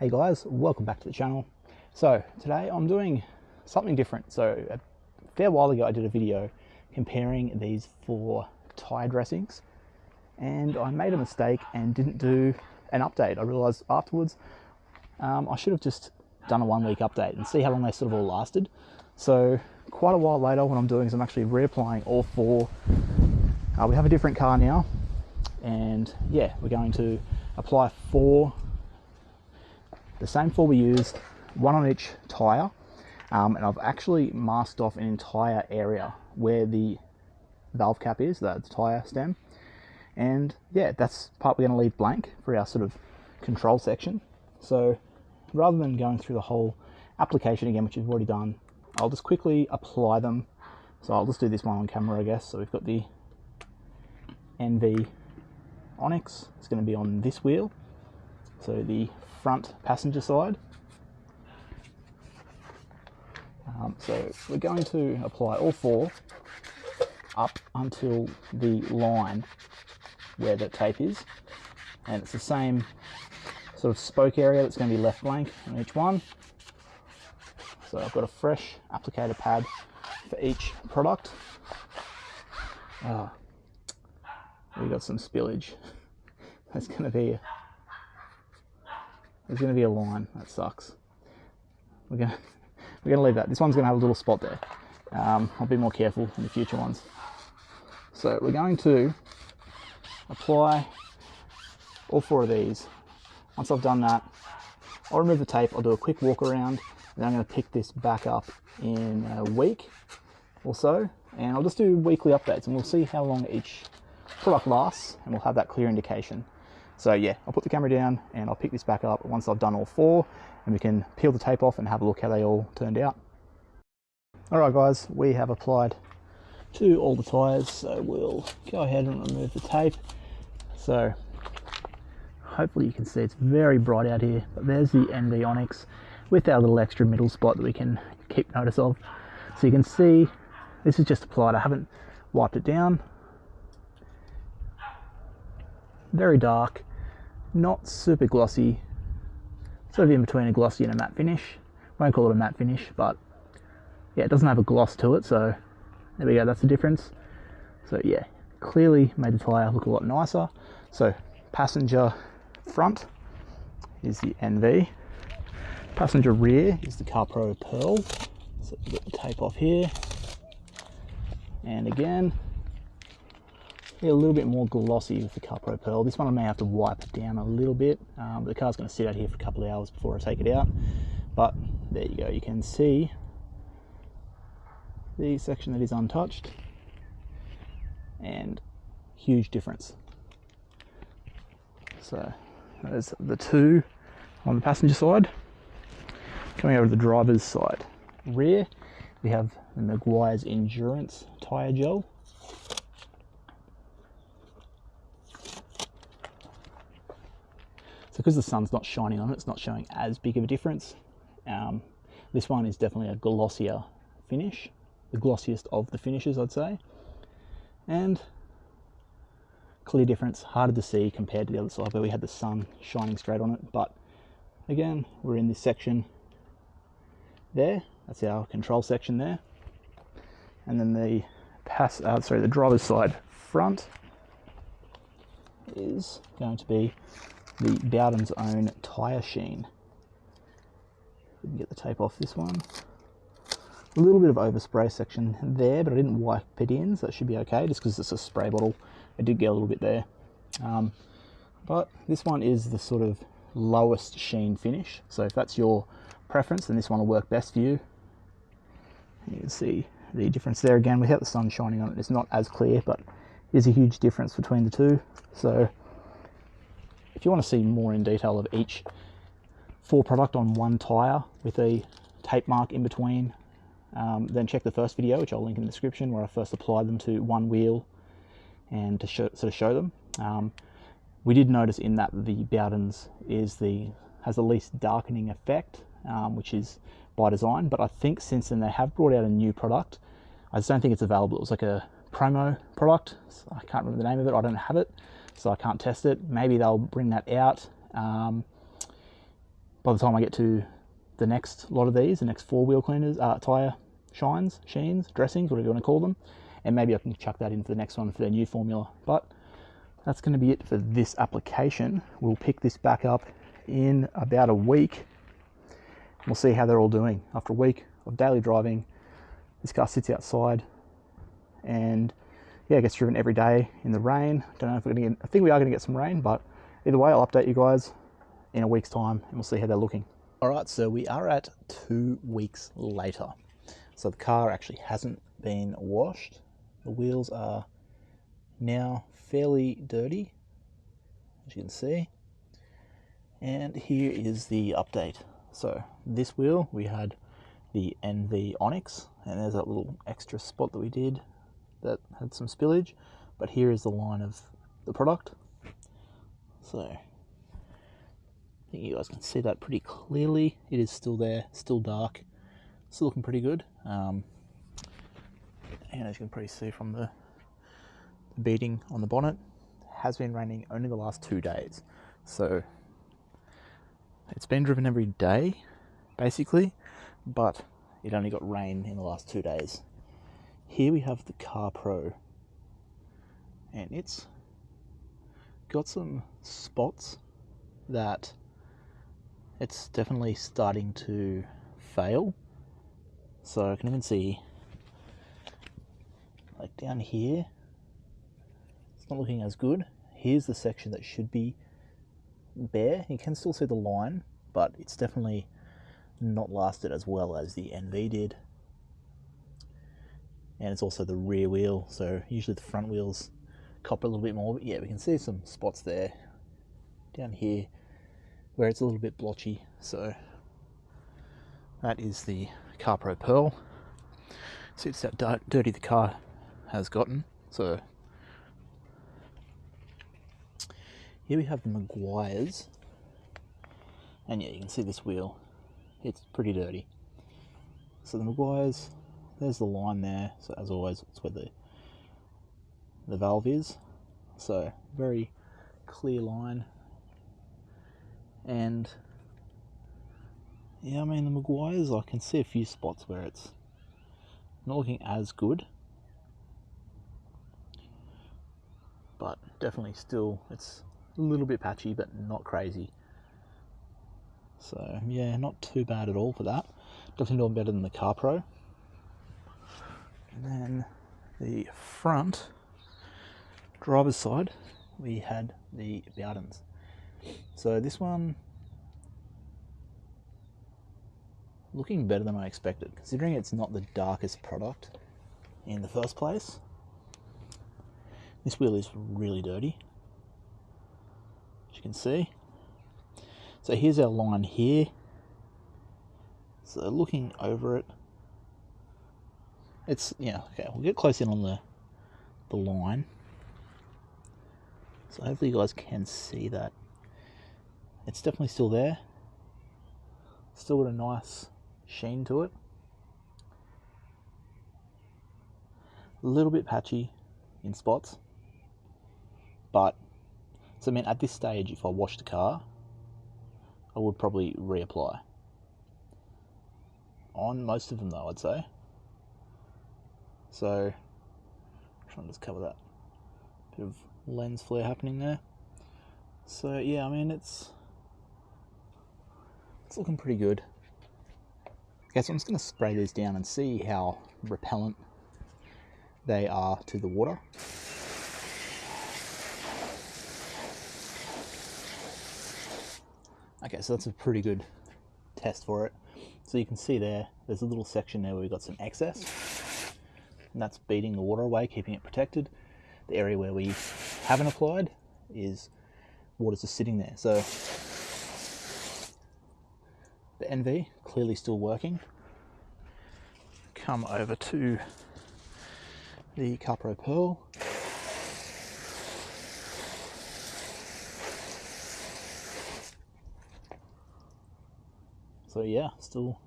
Hey guys, welcome back to the channel. So today I'm doing something different. So a fair while ago I did a video comparing these four tyre dressings and I made a mistake and didn't do an update. I realized afterwards I should have just done a 1 week update and see how long they sort of all lasted. So quite a while later, what I'm doing is I'm actually reapplying all four. We have a different car now, and yeah, we're going to apply the same four we used, one on each tyre, and I've actually masked off an entire area where the valve cap is, the tyre stem, and yeah, that's the part we're going to leave blank for our sort of control section. So rather than going through the whole application again, which we've already done, I'll just quickly apply them. So I'll just do this one on camera, I guess. So we've got the NV Onyx. It's going to be on this wheel, so the front passenger side. So we're going to apply all four up until the line where the tape is, and it's the same sort of spoke area that's going to be left blank on each one. So I've got a fresh applicator pad for each product. We got some spillage. There's going to be a line. That sucks. We're gonna leave that. This one's gonna have a little spot there. I'll be more careful in the future ones. So we're going to apply all four of these. Once I've done that, I'll remove the tape. I'll do a quick walk around, and then I'm going to pick this back up in a week or so, and I'll just do weekly updates, and we'll see how long each product lasts, and we'll have that clear indication. So yeah, I'll put the camera down and I'll pick this back up once I've done all four, and we can peel the tape off and have a look how they all turned out. Alright guys, we have applied to all the tyres, so we'll go ahead and remove the tape. So hopefully you can see it's very bright out here, but there's the NV Onyx with our little extra middle spot that we can keep notice of. So you can see this is just applied. I haven't wiped it down. Very dark, not super glossy, sort of in between a glossy and a matte finish. Won't call it a matte finish, but yeah, it doesn't have a gloss to it, so there we go, that's the difference. So yeah, clearly made the tyre look a lot nicer. So passenger front is the NV, passenger rear is the Carpro Perl. So we'll get the tape off here, and again, a little bit more glossy with the Carpro Perl. This one I may have to wipe it down a little bit, but the car's going to sit out here for a couple of hours before I take it out. But there you go, you can see the section that is untouched, and huge difference. So there's the two on the passenger side. Coming over to the driver's side rear, we have the Meguiars Endurance tyre gel. So because the sun's not shining on it, it's not showing as big of a difference. This one is definitely a glossier finish, the glossiest of the finishes, I'd say. And clear difference, harder to see compared to the other side where we had the sun shining straight on it. But again, we're in this section there. That's our control section there. And then the the driver's side front is going to be the Bowdens' own Tyre Sheen. We can get the tape off this one. A little bit of overspray section there, but I didn't wipe it in, so it should be okay, just because it's a spray bottle. I did get a little bit there. But this one is the sort of lowest sheen finish, so if that's your preference, then this one will work best for you. You can see the difference there again, without the sun shining on it, it's not as clear, but there's a huge difference between the two. So if you want to see more in detail of each four product on one tyre with a tape mark in between, then check the first video, which I'll link in the description, where I first applied them to one wheel and to sort of show them. We did notice in that the Bowdens has the least darkening effect, which is by design, but I think since then they have brought out a new product. I just don't think it's available. It was like a promo product. I can't remember the name of it. I don't have it, so I can't test it. Maybe they'll bring that out. by the time I get to the next lot of these, the next 4-wheel cleaners, tyre shines, sheens, dressings, whatever you want to call them, and maybe I can chuck that in for the next one for their new formula. But that's going to be it for this application. We'll pick this back up in about a week. We'll see how they're all doing. After a week of daily driving, this car sits outside and yeah, it gets driven every day in the rain. Don't know if we're going to get, I think we are going to get some rain, but either way, I'll update you guys in a week's time and we'll see how they're looking. All right, so we are at 2 weeks later. So the car actually hasn't been washed. The wheels are now fairly dirty, as you can see. And here is the update. So this wheel, we had the NV Onyx, and there's that little extra spot that we did that had some spillage. But here is the line of the product. So I think you guys can see that pretty clearly. It is still there, still dark, still looking pretty good. And as you can probably see from the beading on the bonnet, it has been raining only the last 2 days. So it's been driven every day, basically, but it only got rain in the last 2 days. Here we have the Carpro, and it's got some spots that it's definitely starting to fail. So I can even see, like down here, it's not looking as good. Here's the section that should be bare. You can still see the line, but it's definitely not lasted as well as the NV did. And it's also the rear wheel, so usually the front wheels cop a little bit more, but yeah, we can see some spots there down here where it's a little bit blotchy. So that is the Carpro Perl. See, it's how dirty the car has gotten. So here we have the Meguiars, and yeah, you can see this wheel, it's pretty dirty. So the Meguiars, there's the line there, so as always, it's where the valve is. So very clear line. And yeah, I mean, the Meguiars, I can see a few spots where it's not looking as good, but definitely still, it's a little bit patchy, but not crazy. So yeah, not too bad at all for that. Definitely doing better than the Carpro. And then the front driver's side, we had the Bowdens. So this one looking better than I expected, considering it's not the darkest product in the first place. This wheel is really dirty, as you can see. So here's our line here. So looking over it, it's, yeah, okay, we'll get close in on the line. So hopefully you guys can see that. It's definitely still there. Still got a nice sheen to it. A little bit patchy in spots. But, so I mean, at this stage, if I washed the car, I would probably reapply. On most of them though, I'd say. So, trying to just cover that bit of lens flare happening there. So yeah, I mean, it's looking pretty good. Okay, so I'm just going to spray these down and see how repellent they are to the water. Okay, so that's a pretty good test for it. So you can see there's a little section there where we've got some excess, and that's beating the water away, keeping it protected. The area where we haven't applied is water's just sitting there. So the NV clearly still working. Come over to the Carpro Perl. So yeah, still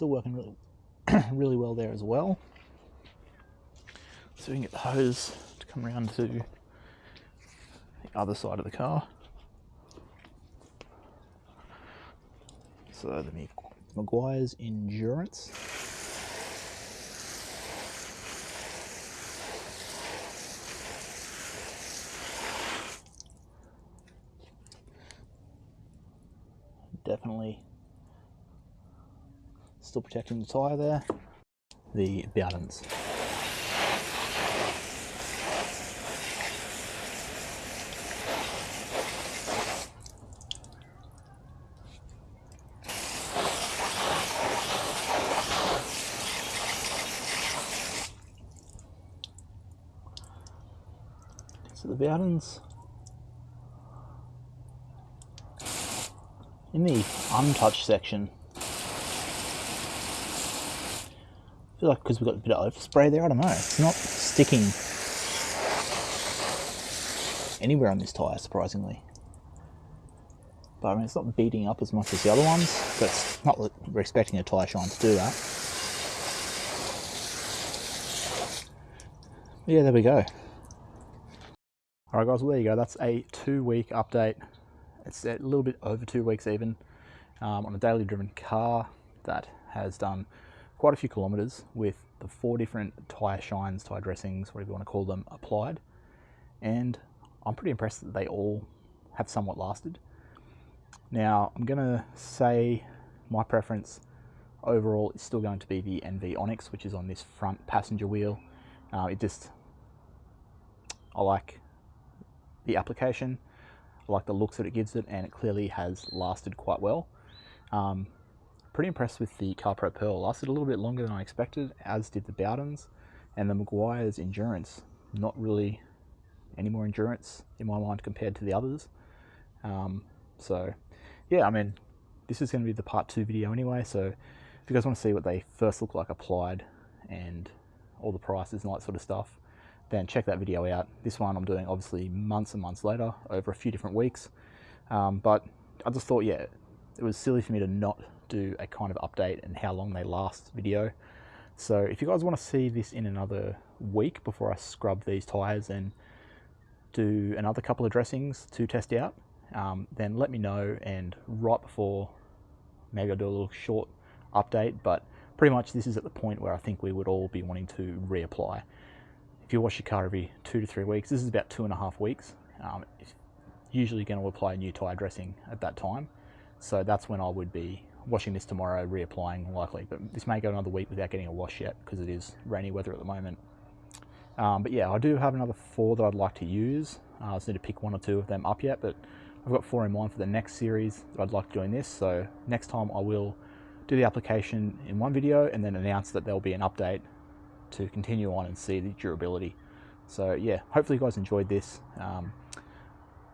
working really really well there as well. So we can get the hose to come around to the other side of the car. So the Meguiars Endurance. Definitely still protecting the tyre there. The Bowdens. So the Bowdens in the untouched section. I feel like because we've got a bit of overspray there, I don't know, it's not sticking anywhere on this tyre, surprisingly. But I mean, it's not beating up as much as the other ones, but it's not that we're expecting a tyre shine to do that. But yeah, there we go. Alright guys, well there you go, that's a 2-week update. It's a little bit over 2 weeks even, on a daily driven car that has done quite a few kilometres with the 4 different tyre shines, tyre dressings, whatever you want to call them, applied. And I'm pretty impressed that they all have somewhat lasted. Now, I'm going to say my preference overall is still going to be the NV Onyx, which is on this front passenger wheel. I like the application, I like the looks that it gives it, and it clearly has lasted quite well. Pretty impressed with the Carpro Perl. Lasted a little bit longer than I expected, as did the Bowdens, and the Meguiars Endurance. Not really any more endurance in my mind compared to the others. So yeah, I mean, this is going to be the part 2 video anyway, so if you guys want to see what they first look like applied and all the prices and all that sort of stuff, then check that video out. This one I'm doing obviously months and months later, over a few different weeks. But I just thought, yeah, it was silly for me to not do a kind of update and how long they last video. So if you guys want to see this in another week before I scrub these tyres and do another couple of dressings to test out, then let me know, and right before maybe I'll do a little short update. But pretty much this is at the point where I think we would all be wanting to reapply. If you wash your car every 2 to 3 weeks, this is about 2.5 weeks. It's usually going to apply a new tyre dressing at that time. So that's when I would be washing this tomorrow, reapplying likely. But this may go another week without getting a wash yet because it is rainy weather at the moment. But yeah, I do have another 4 that I'd like to use. I just need to pick 1 or 2 of them up yet, but I've got 4 in mind for the next series that I'd like to do in this. So next time I will do the application in one video and then announce that there'll be an update to continue on and see the durability. So yeah, hopefully you guys enjoyed this.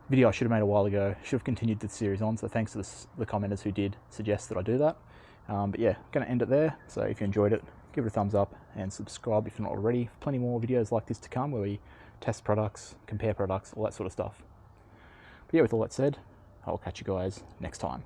Video I should have made a while ago, should have continued the series on, so thanks to the commenters who did suggest that I do that. But yeah, going to end it there. So if you enjoyed it, give it a thumbs up and subscribe if you're not already. Plenty more videos like this to come where we test products, compare products, all that sort of stuff. But yeah, with all that said, I'll catch you guys next time.